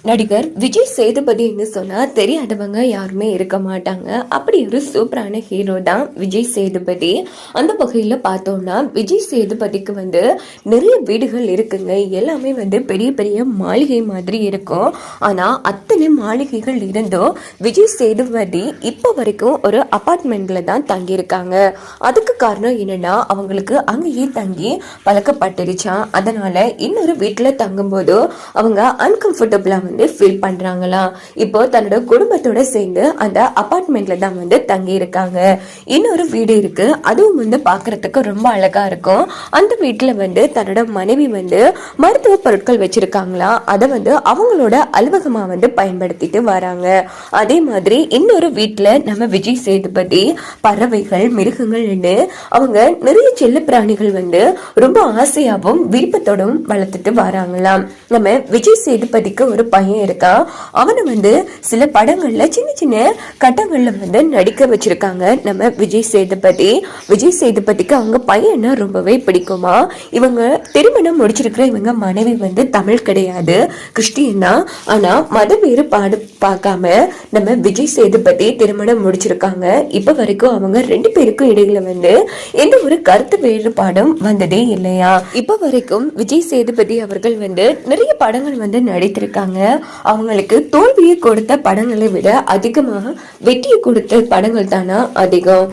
நடிகர் விஜய் சேதுபதினு சொன்னா தெரியாதவங்க யாருமே இருக்க மாட்டாங்க. அப்படி ஒரு சூப்பரான ஹீரோ தான் விஜய் சேதுபதி. அந்த வகையில பார்த்தோம்னா விஜய் சேதுபதிக்கு நிறைய வீடுகள் இருக்குங்க. எல்லாமே பெரிய பெரிய மாளிகை மாதிரி இருக்கும். ஆனா அத்தனை மாளிகைகள் இருந்தும் விஜய் சேதுபதி இப்போ வரைக்கும் ஒரு அபார்ட்மெண்ட்ல தான் தங்கியிருக்காங்க. அதுக்கு காரணம் என்னன்னா அவங்களுக்கு அங்கேயே தங்கி பழக்கப்பட்டுருச்சான். அதனால இன்னொரு வீட்டுல தங்கும்போது அவங்க அன்கம்ஃபர்டபுளா ஃபீல் பண்றாங்களா. இப்போ தன்னோட குடும்பத்தோட சேர்ந்து அந்த அபார்ட்மெண்ட்ல தான் தங்கி இருக்காங்க. இன்னொரு வீடு இருக்கு, அதுவும் பாக்குறதுக்கு ரொம்ப அழகா இருக்கும். அந்த வீட்டுல தன்னோட மனைவி மருத்துவ பொருட்கள் வச்சிருக்காங்களா. அதை அவங்களோட அலுவலகமா பயன்படுத்திட்டு வராங்க. அதே மாதிரி இன்னொரு வீட்டுல நம்ம விஜய் சேதுபதி பறவைகள் மிருகங்கள் அவங்க நிறைய செல்ல பிராணிகள் ரொம்ப ஆசையாவும் விருப்பத்தோடும் வளர்த்துட்டு வராங்களாம். நம்ம விஜய் சேதுபதிக்கு ஒரு பையன் இருக்கா. அவனை சில படங்கள்ல சின்ன சின்ன கட்டங்கள்ல நடிக்க வச்சிருக்காங்க நம்ம விஜய் சேதுபதி. விஜய் சேதுபதிக்கு அவங்க பையனா ரொம்பவே பிடிக்குமா. இவங்க திருமணம் முடிச்சிருக்கிற இவங்க மனைவி தமிழ் கிடையாது, கிறிஸ்டியன் தான். ஆனா மத வேறுபாடு பார்க்காம நம்ம விஜய் சேதுபதி திருமணம் முடிச்சிருக்காங்க. இப்ப வரைக்கும் அவங்க ரெண்டு பேருக்கும் இடையில எந்த ஒரு கருத்து வேறுபாடும் வந்ததே இல்லையா. இப்ப வரைக்கும் விஜய் சேதுபதி அவர்கள் நிறைய படங்கள் நடித்திருக்காங்க. அவங்களுக்கு தோல்வியை கொடுத்த படங்களை விட அதிகமாக வெற்றியை கொடுத்த படங்கள் தானா அதிகம்.